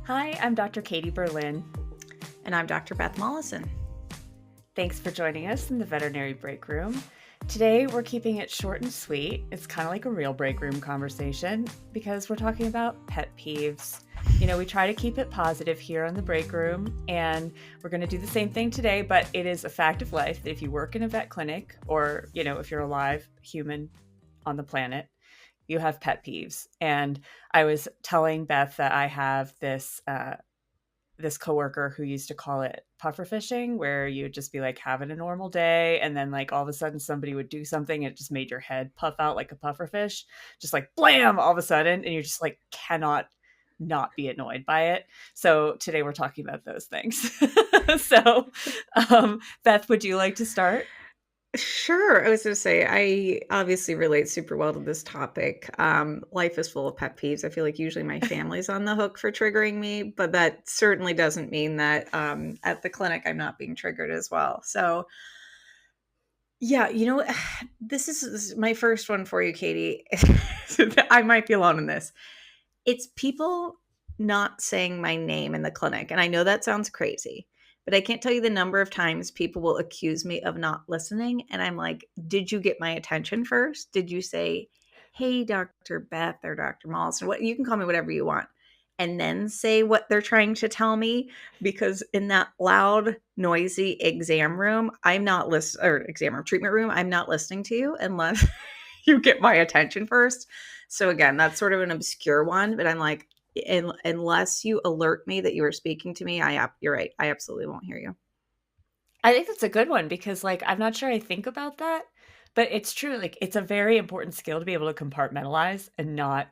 Hi, I'm Dr. Katie Berlin. And I'm Dr. Beth Molleson. Thanks for joining us in the Veterinary Breakroom. Today, we're keeping it short and sweet. It's kind of like a real break room conversation because we're talking about pet peeves. You know, we try to keep it positive here on the break room, and we're going to do the same thing today, but it is a fact of life that if you work in a vet clinic or, if you're a live human on the planet, you have pet peeves. And I was telling Beth that I have this coworker who used to call it puffer fishing, where you'd just be like having a normal day, and then like all of a sudden somebody would do something and it just made your head puff out like a puffer fish, just like blam all of a sudden, and you just like cannot not be annoyed by it. So today we're talking about those things. So Beth, would you like to start? Sure. I was going to say, I obviously relate super well to this topic. Life is full of pet peeves. I feel like usually my family's on the hook for triggering me, but that certainly doesn't mean that at the clinic I'm not being triggered as well. So, yeah, this is my first one for you, Katie. I might be alone in this. It's people not saying my name in the clinic. And I know that sounds crazy, but I can't tell you the number of times people will accuse me of not listening. And I'm like, did you get my attention first? Did you say, hey, Dr. Beth or Dr. Mollison, what, you can call me whatever you want, and then say what they're trying to tell me? Because in that loud, noisy exam room, I'm not exam room, treatment room, I'm not listening to you unless you get my attention first. So again, that's sort of an obscure one, but I'm like, unless you alert me that you are speaking to me, you're right. I absolutely won't hear you. I think that's a good one because like I'm not sure I think about that, but it's true. Like it's a very important skill to be able to compartmentalize and not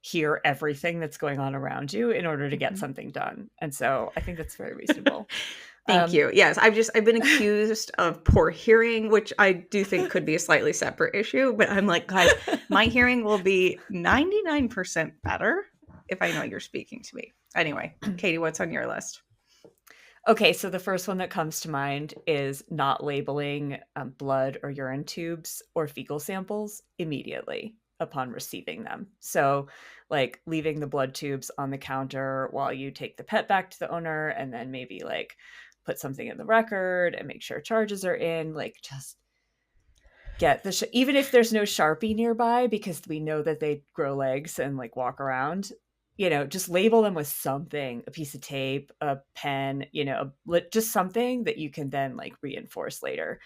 hear everything that's going on around you in order to get Mhm. something done. And so I think that's very reasonable. Thank you. Yes, I've been accused of poor hearing, which I do think could be a slightly separate issue, but I'm like, guys, my hearing will be 99% better if I know you're speaking to me. Anyway, Katie, what's on your list? Okay, so the first one that comes to mind is not labeling blood or urine tubes or fecal samples immediately upon receiving them. So, like leaving the blood tubes on the counter while you take the pet back to the owner, and then maybe like put something in the record and make sure charges are in. Like, just get even if there's no Sharpie nearby, because we know that they grow legs and like walk around, just label them with something, a piece of tape, a pen, just something that you can then like reinforce later,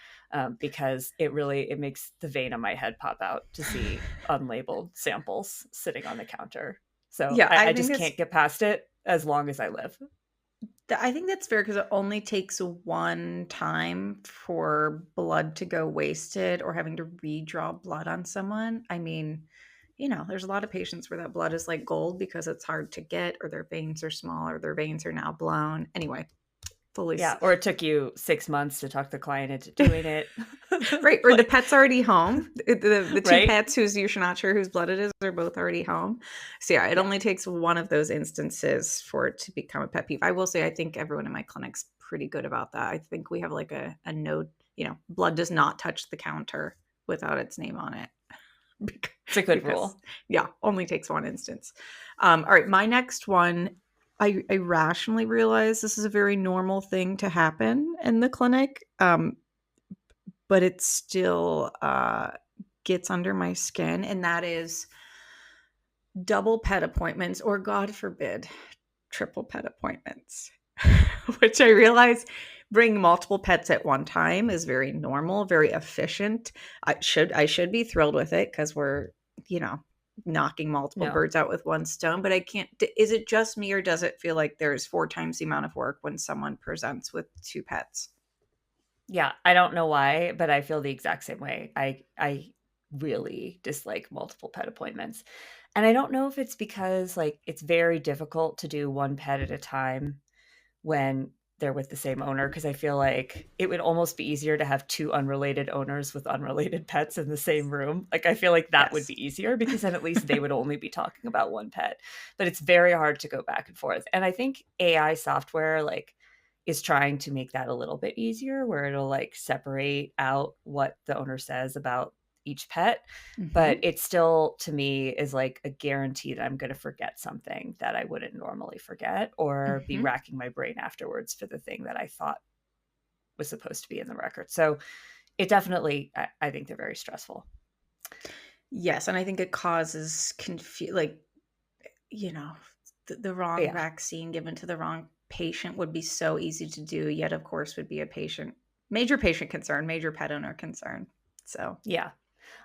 because it makes the vein on my head pop out to see unlabeled samples sitting on the counter. So Yeah, I just can't get past it as long as I live. I think that's fair because it only takes one time for blood to go wasted or having to redraw blood on someone. I mean, there's a lot of patients where that blood is like gold because it's hard to get, or their veins are small, or their veins are now blown. Anyway, fully. Yeah, or it took you 6 months to talk the client into doing it. Right, or the Like, pet's already home. The two right? pets who's you're not sure whose blood it is are both already home. So yeah, it Yeah. only takes one of those instances for it to become a pet peeve. I will say I think everyone in my clinic's pretty good about that. I think we have like a note, blood does not touch the counter without its name on it. It's a good Because rule. yeah, only takes one instance. All right, my next one, I rationally realize this is a very normal thing to happen in the clinic. But it still gets under my skin, and that is double pet appointments, or God forbid, triple pet appointments, which I realize bringing multiple pets at one time is very normal, very efficient. I should be thrilled with it because we're, you know, knocking multiple No. birds out with one stone, but I can't. Is it just me, or does it feel like there's 4 times the amount of work when someone presents with 2 pets? Yeah, I don't know why, but I feel the exact same way. I really dislike multiple pet appointments. And I don't know if it's because like it's very difficult to do one pet at a time when they're with the same owner, because I feel like it would almost be easier to have two unrelated owners with unrelated pets in the same room. Like I feel like that would Yes. be easier because then at least they would only be talking about one pet. But it's very hard to go back and forth. And I think AI software like is trying to make that a little bit easier, where it'll like separate out what the owner says about each pet, but Hmm. it still, to me, is like a guarantee that I'm going to forget something that I wouldn't normally forget, or be Hmm. racking my brain afterwards for the thing that I thought was supposed to be in the record. So it definitely, I think they're very stressful. Yes, and I think it causes like, you know, the wrong Yeah. vaccine given to the wrong patient would be so easy to do, yet of course would be a major patient concern, major pet owner concern. So, Yeah.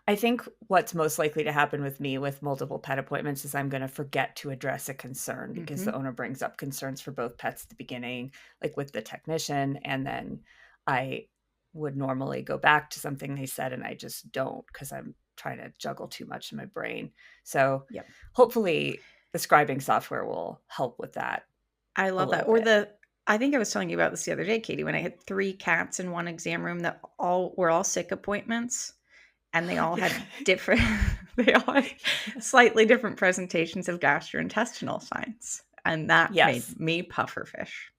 I think what's most likely to happen with me with multiple pet appointments is I'm going to forget to address a concern because the hmm. owner brings up concerns for both pets at the beginning, like with the technician. And then I would normally go back to something they said, and I just don't because I'm trying to juggle too much in my brain. So Yep. hopefully the scribing software will help with that I a love that. little Or bit. the I think I was telling you about this the other day, Katie, when I had 3 cats in one exam room that all were all sick appointments, and they all Yeah. had different they all had slightly different presentations of gastrointestinal signs, and that Yes. made me pufferfish.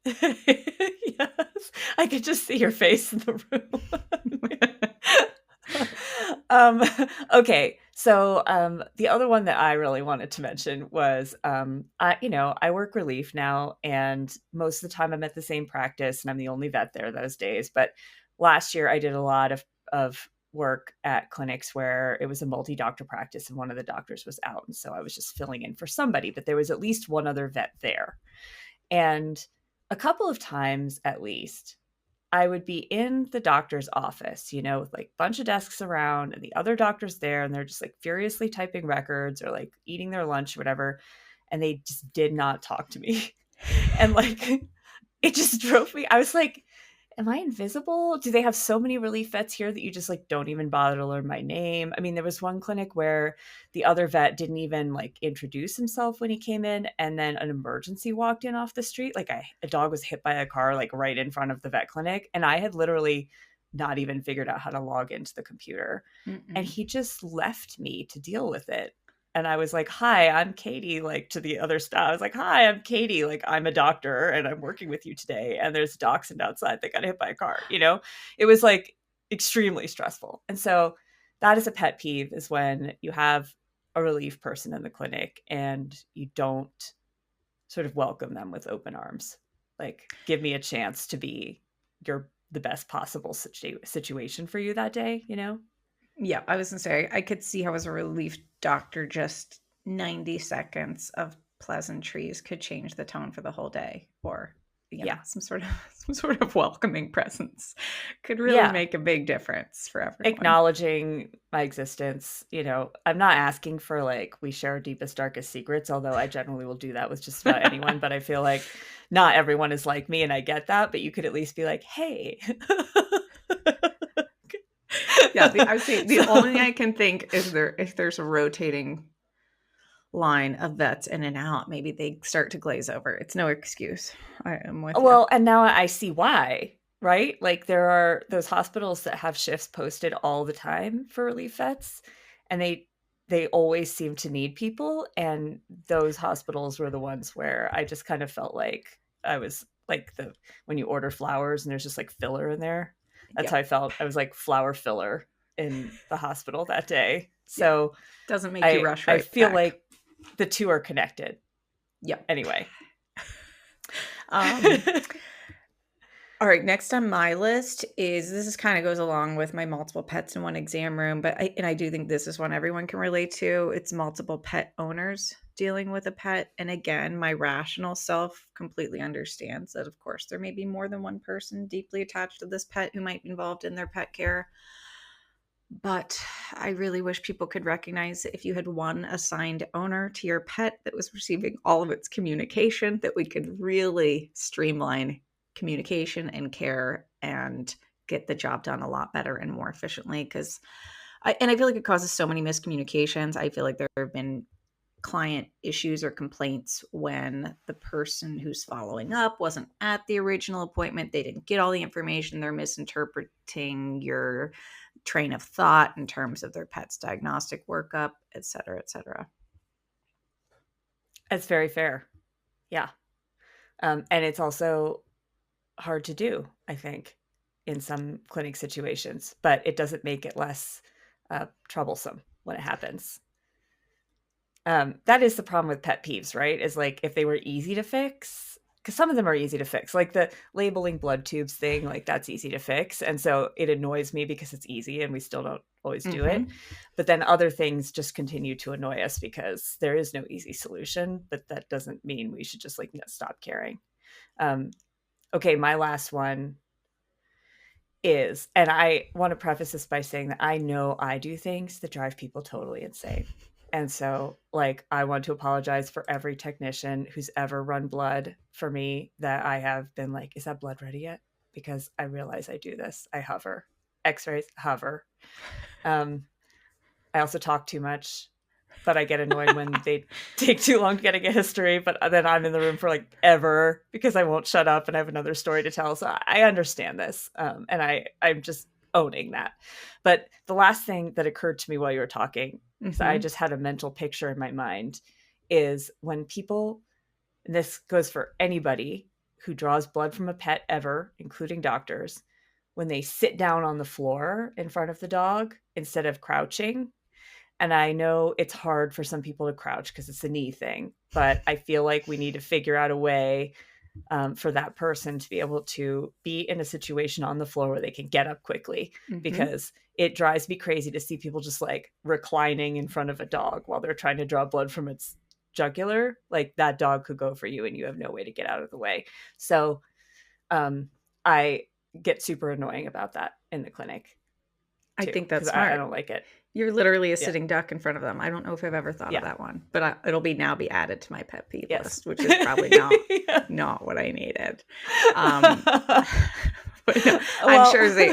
Yes. I could just see your face in the room. um, okay. So the other one that I really wanted to mention was I work relief now, and most of the time I'm at the same practice and I'm the only vet there those days. But last year I did a lot of work at clinics where it was a multi-doctor practice and one of the doctors was out. And so I was just filling in for somebody, but there was at least one other vet there. And a couple of times at least, I would be in the doctor's office, with like a bunch of desks around and the other doctors there, and they're just like furiously typing records or like eating their lunch or whatever. And they just did not talk to me. And like, it just drove me. I was like, am I invisible? Do they have so many relief vets here that you just like don't even bother to learn my name? I mean, there was one clinic where the other vet didn't even like introduce himself when he came in, and then an emergency walked in off the street. Like a dog was hit by a car like right in front of the vet clinic, and I had literally not even figured out how to log into the computer. And Mm-mm. he just left me to deal with it. And I was like, "Hi, I'm Katie," like to the other staff. I was like, "Hi, I'm Katie. Like, I'm a doctor and I'm working with you today. And there's a dachshund outside that got hit by a car." It was like extremely stressful. And so that is a pet peeve, is when you have a relief person in the clinic and you don't sort of welcome them with open arms. Like, give me a chance to be the best possible situation for you that day. Yeah, I was gonna say I could see how as a relief doctor, just 90 seconds of pleasantries could change the tone for the whole day, or Yeah. some sort of some sort of welcoming presence could really Yeah. make a big difference for everyone. Acknowledging my existence. I'm not asking for like we share our deepest, darkest secrets, although I generally will do that with just about anyone. But I feel like not everyone is like me, and I get that. But you could at least be like, "Hey." Yeah, I would say the only thing So, I can think is if there's a rotating line of vets in and out, maybe they start to glaze over. It's no excuse. I am with you. well, and now I see why, right? Like there are those hospitals that have shifts posted all the time for relief vets, and they always seem to need people, and those hospitals were the ones where I just kind of felt like I was like the when you order flowers and there's just like filler in there. That's how Yep. I felt. I was like flower filler in the hospital that day. Yeah. So Doesn't make you I rush I right feel back. like the two are connected. Yep. Anyway. Um, all right, next on my list is this is kind of goes along with my multiple pets in one exam room, but I do think this is one everyone can relate to. It's multiple pet owners dealing with a pet. And again, my rational self completely understands that, of course, there may be more than one person deeply attached to this pet who might be involved in their pet care. But I really wish people could recognize that if you had one assigned owner to your pet that was receiving all of its communication, that we could really streamline communication and care and get the job done a lot better and more efficiently. Because I feel like it causes so many miscommunications. I feel like there have been client issues or complaints when the person who's following up wasn't at the original appointment. They didn't get all the information. They're misinterpreting your train of thought in terms of their pet's diagnostic workup, et cetera, et cetera. It's very fair. Yeah. And it's also hard to do, I think, in some clinic situations, but it doesn't make it less troublesome when it happens. That is the problem with pet peeves, right? Is like if they were easy to fix, because some of them are easy to fix, like the labeling blood tubes thing, like that's easy to fix. And so it annoys me because it's easy and we still don't always do it. But then other things just continue to annoy us because there is no easy solution, but that doesn't mean we should just like stop caring. Okay, my last one is, and I want to preface this by saying that I know I do things that drive people totally insane. And so, like, I want to apologize for every technician who's ever run blood for me that I have been like, is that blood ready yet? Because I realize I do this. I hover. X-rays, hover. I also talk too much, but I get annoyed when they take too long to get a history, but then I'm in the room for like ever because I won't shut up and I have another story to tell. So I understand this. And I'm just owning that. But the last thing that occurred to me while you were talking, because I just had a mental picture in my mind, is when people, and this goes for anybody who draws blood from a pet ever, including doctors, when they sit down on the floor in front of the dog instead of crouching. And I know it's hard for some people to crouch because it's a knee thing, but I feel like we need to figure out a way for that person to be able to be in a situation on the floor where they can get up quickly, because it drives me crazy to see people just like reclining in front of a dog while they're trying to draw blood from its jugular. Like that dog could go for you and you have no way to get out of the way. So I get super annoying about that in the clinic too, I think that's smart. I don't like it. You're literally a sitting duck in front of them. I don't know if I've ever thought of that one, but it'll now be added to my pet peeve list, which is probably not what I needed. But no,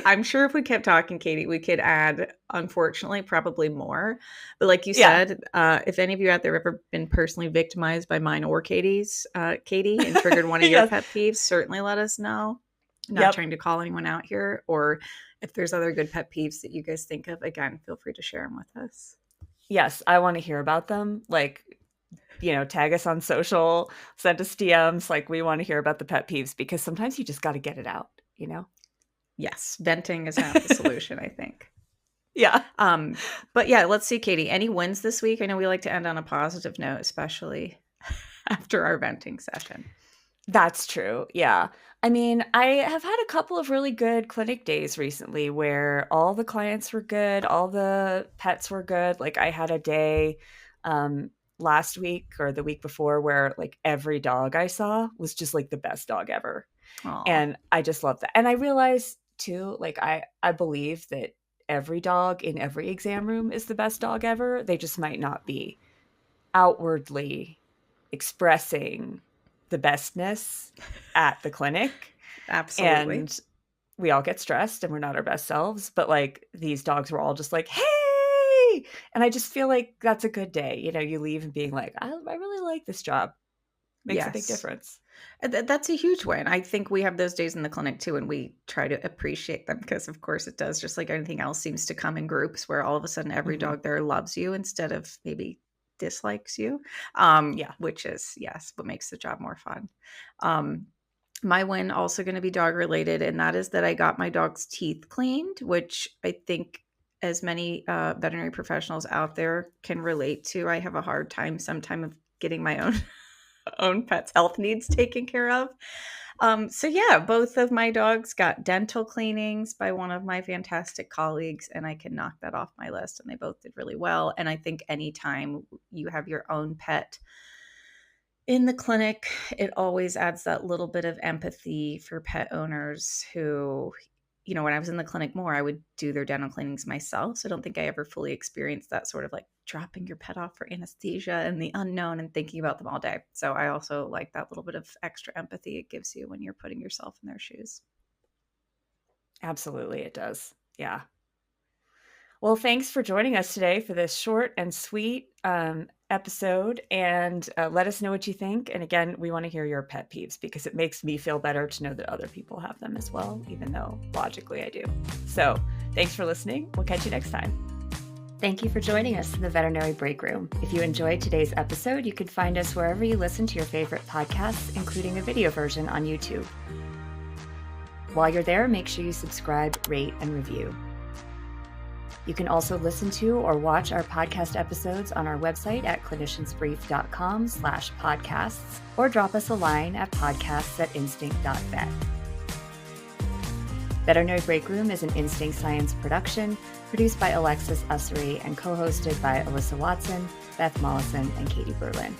I'm sure if we kept talking, Katie, we could add, unfortunately, probably more. But like you said, if any of you out there have ever been personally victimized by mine or Katie's, Katie, and triggered one of your pet peeves, certainly let us know. Not trying to call anyone out here, or if there's other good pet peeves that you guys think of, again, feel free to share them with us. Yes, I want to hear about them. Like, tag us on social, send us DMs. Like, we want to hear about the pet peeves because sometimes you just got to get it out, Yes, venting is half the solution, I think. Yeah. But yeah, let's see, Katie, any wins this week? I know we like to end on a positive note, especially after our venting session. That's true. Yeah. I mean, I have had a couple of really good clinic days recently where all the clients were good, all the pets were good. Like I had a day last week or the week before where like every dog I saw was just like the best dog ever. Aww. And I just love that. And I realized too, like I believe that every dog in every exam room is the best dog ever. They just might not be outwardly expressing the bestness at the clinic. Absolutely. And we all get stressed and we're not our best selves, but like these dogs were all just like, hey, and I just feel like that's a good day. You leave and being like, I really like this job. Makes a big difference. That's a huge win. I think we have those days in the clinic too, and we try to appreciate them because of course it does, just like anything else, seems to come in groups where all of a sudden every dog there loves you instead of maybe dislikes you, which is what makes the job more fun. My win also going to be dog related, and that is that I got my dog's teeth cleaned, which I think as many veterinary professionals out there can relate to. I have a hard time sometimes of getting my own pet's health needs taken care of. So yeah, both of my dogs got dental cleanings by one of my fantastic colleagues, and I can knock that off my list, and they both did really well. And I think anytime you have your own pet in the clinic, it always adds that little bit of empathy for pet owners who, when I was in the clinic more, I would do their dental cleanings myself. So I don't think I ever fully experienced that sort of like dropping your pet off for anesthesia and the unknown and thinking about them all day. So I also like that little bit of extra empathy it gives you when you're putting yourself in their shoes. Absolutely, it does. Yeah. Well, thanks for joining us today for this short and sweet episode, and let us know what you think. And again, we want to hear your pet peeves because it makes me feel better to know that other people have them as well, even though logically I do. So thanks for listening. We'll catch you next time. Thank you for joining us in the Veterinary Breakroom. If you enjoyed today's episode, you can find us wherever you listen to your favorite podcasts, including a video version on YouTube. While you're there, make sure you subscribe, rate, and review. You can also listen to or watch our podcast episodes on our website at cliniciansbrief.com/podcasts or drop us a line at podcasts@instinct.vet. Veterinary Breakroom is an Instinct Science production produced by Alexis, Ussery, and co-hosted by Alyssa Watson, Beth Molleson, and Katie Berlin.